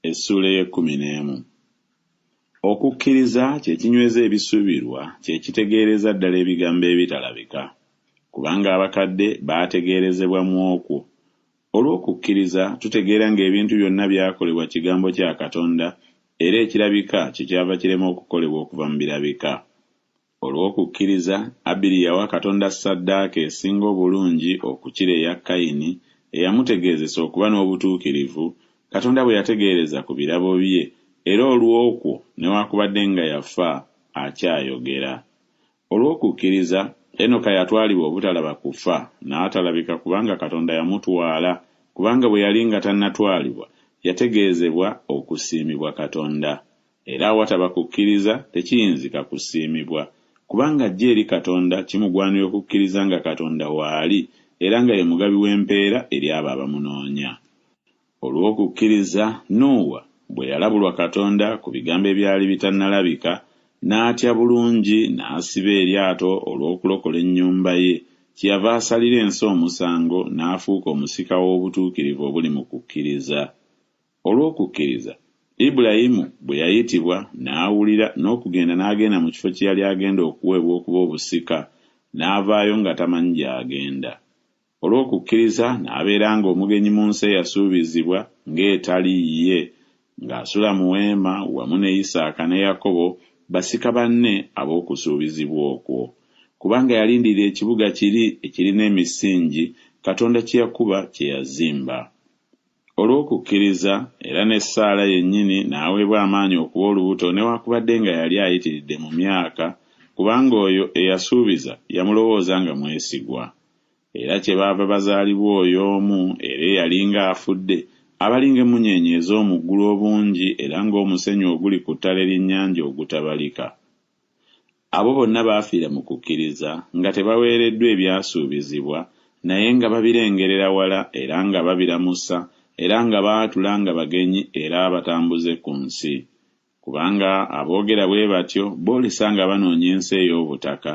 Essula y'e11. Okukkiriza kye kinyweza ebisuubirwa kye kitegeereza ddala ebigambo ebitalabika, kubanga abakadde baategeerezebwa mu okwo. Olw'okukkiriza tutegeera ng'ebintu byonna byakolebwa kigambo kya Katonda era ekirabika kyekyava kirema okukolebwa okuva mu birabika. Olw'okukkiriza Abiri yawa Katonda ssaddaaka esinga obulungi okukira eya Kayini eyamutegeezesa okuba n'obutuukirivu Katonda bwe yategeereza ku birabo bye, era olw'okwo newaakubadde nga yafa akyayogera. Olw'okukkiriza Enoka yatwalibwa obutalaba kufa n'atalabika kubanga Katonda yamutwala, kubanga bwe yali nga tannatwalibwa yategeezebwa okusiimibwa Katonda. Era awataba kukkiriza tekiyinzika kusiimibwa, kubanga ajja eri Katonda kimugwanira okukkiriza nga Katonda waali era nga ye mugabi w'empeera eri abo abamunoonya. Olw'okukkiriza Nuuwa bwe yalabulwa Katonda ku bigambo ebyali bitannalabika, n'atya bulungi n'asiba eryato olw'okulokola ennyumba ye, kyeyava asalira ensi omusango n'afuuka omusika w'obutuukirivu obuli mu kukkiriza. Olw'okukkiriza Ibulayimu bwe yayitibwa n'awulira n'okugenda n'agenda mu kifo kye yali agenda okuweebwa okuba obusika, n'avaayo nga tamanyi gy'agenda. Olw'okukkiriza n'abeera ng'omugenyi mu nsi eyasuubizibwa ng'etali ye, ng'asula mu weema wamu ne Isaaka ne Yakobo, basika banne ab'okusuubizibwa okwo, kubanga yalindirira ekibuga kiri ekirina emisingi Katonda kye yakuba kye yazimba. Olw'okukkiriza era ne Saala yennyini n'aweebwa amaanyi okuba olubuto newaakubadde nga yali ayitiridde mu myaka, kubanga oyo eyasuubiza yamulowooza nga mwesigwa. Era kyebaava bazaalibwa oyo omu era eyalinga afudde, abalinga emmunyeenye ez'omu ggulu obungi era ng'omusenyu oguli ku ttale ly'ennyanja ogutabalika. Abo bonna baafiira mu kukkiriza nga tebaweereddwa ebyasuubizibwa, naye nga babirengerera wala era nga babiramusa era nga baatula nga bagenyi era abatambuze ku nsi. Kubanga aboogera bwe batyo boolesa nga banoonya ensi ey'obutaka,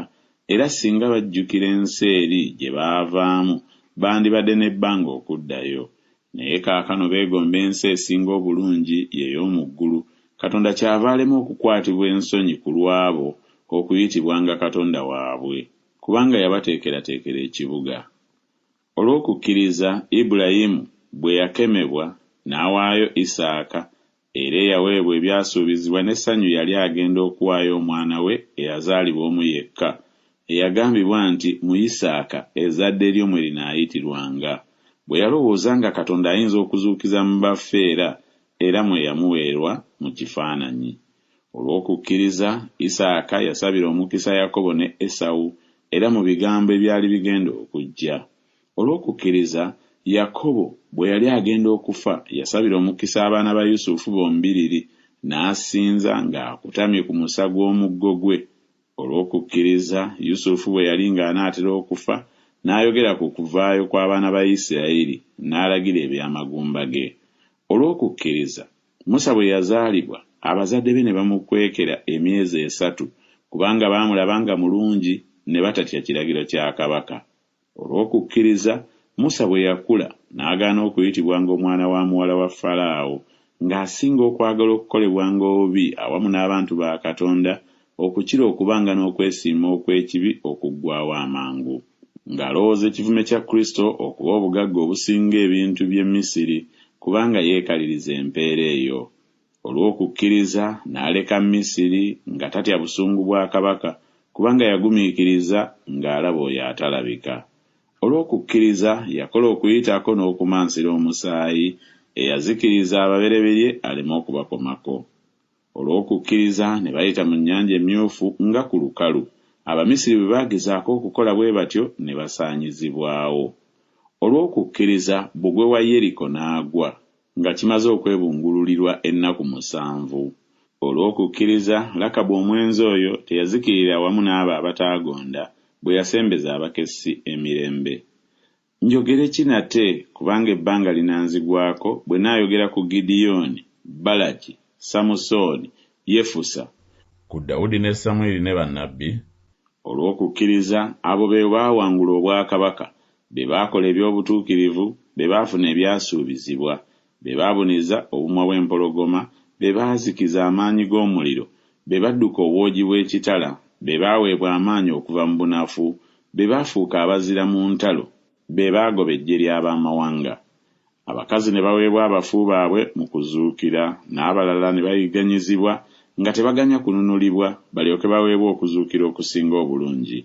era singa bajjukira ensi eri gye baavaamu bandibadde n'ebbanga okuddayo. Naye kaakano beegomba ensi esinga obulungi y'ey'omu ggulu, Katonda kyava alema okukwatibwa ensonyi ku lw'abo okuyitibwanga Katonda waabwe, kubanga yabateekerateekera ekibuga. Olw'okukkiriza Ibulayimu bwe yakemebwa n'awaayo Isaaka, era eyaweebwa ebyasuubizibwa n'essanyu yali agenda okuwaayo omwana we eyazaalibwa omu yekka, eyagambibwa nti mu Isaaka ezzadde lyo mwe linaayitirwanga. Bwe yalowooza nga Katonda ayinza okuzuukiza mu bafeera, era mwe yamuweerwa mu kifaananyi. Olw'okukkiriza Isaaka yasabira omukisa Yakobo ne Esawu, era mu bigambo ebyali bigenda okujja. Olw'okukkiriza Yakobo bwe yali agenda okufa yasabira omukisa abaana ba Yusufu bombiriri, n'asinza ng'akutamye ku musa gw'omuggo gwe. Olw'okukkiriza Yusufu bwe yali ng'anaatera okufa n'ayogera ku kuvaayo kw'abaana ba Isirayiri n'alagira eby'amagumba ge. Olw'okukkiriza Musa bwe yazaalibwa abazadde be ne bamukwekera emyezi 3 kubanga baamulaba nga mulungi ne batatya kiragiro kya kabaka. Olw'okukkiriza Musa bwe yakula n'agaana okuyitibwanga omwana wa muwala wa Falaawo, ng'asinga okwagala okukolebwanga obubi awamu n'abantu ba Katonda okukira okubanga n'okwesiima okw'ekibi okuggwaawo amangu, ng'alowooza ekivume kya Kristo okuba obugagga obusinga ebintu by'e Misiri, kubanga yeekaliriza empeera eyo. Olw'okukkiriza n'aleka Misiri nga tatya busungu bwa kabaka, kubanga yagumiikiriza ng'alaba oyo atalabika. Olw'okukkiriza yakola okuyitako n'okumansira omusaayi eyazikiriza ababereberye aleme okubakomako. Olw'okukkiriza ne bayita mu nnyanja emyufu nga ku lukalu. Abamisiri bwe baagezaako okukola bwe batyo ne basaanyizibwawo. Olw'okukkiriza bbugwe wa Yeriko n'agwa nga kimaze okwebungululirwa ennaku 7. Olw'okukkiriza Lakabu omwenzi oyo teyazikirira wamu n'abo abataagonda bwe yasembeza abakessi emirembe. Njogere ki nate kubanga ebbanga linanzigwako bwe naayogera ku Gidiyoni, Balaki, Samusooni, Yefusa, ku Dawudi ne Samwiri ne bannabbi. Olw'okukkiriza abo be baawangula obwakabaka, be baakola eby'obutuukirivu, be baafuna ebyasuubizibwa, be baabuniza obumwa bw'empologoma, be baazikiza amaanyi g'omuliro, be badduka obwogi bw'ekitala, be baaweebwa amaanyi okuva mu bunafu, be baafuuka abazira mu ntalo, be baagoba eggye ly'abamawanga. Abakazi ne baweebwa abafu baabwe mu kuzuukira, n'abalala ne bayigganyizibwa nga tebaganya kununulibwa balyoke baweebwa okuzuukira okusinga obulungi.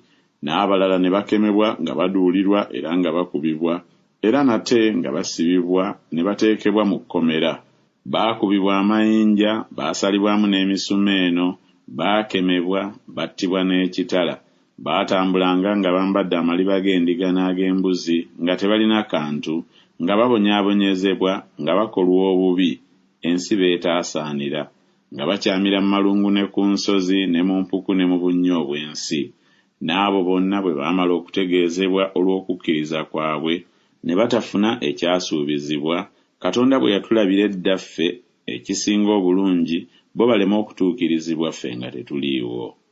N'abalala ne bakemebwa nga baduulirwa era nga bakubibwa, era nate nga basibibwa ne bateekebwa mu kkomera. Baakubibwa amayinja, baasalibwamu n'emisumeeno, baakemebwa, battibwa n'ekitala. Baatambulanga nga bambadde amaliba g'endiga n'ag'embuzi nga tebalina kantu, nga babonyaabonyezebwa, nga bakolwa obubi, ensi beetaasaanira, nga bakyamira mu malungu ne ku nsozi ne mu mpuku ne mu bunnyo obw'ensi. N'abo bonna bwe baamala okutegeezebwa olw'okukkiriza kwabwe ne batafuna ekyasuubizibwa, Katonda bwe yatulabira edda ffe ekisinga obulungi, bo baleme okutuukirizibwa ffe nga tetuliiwo.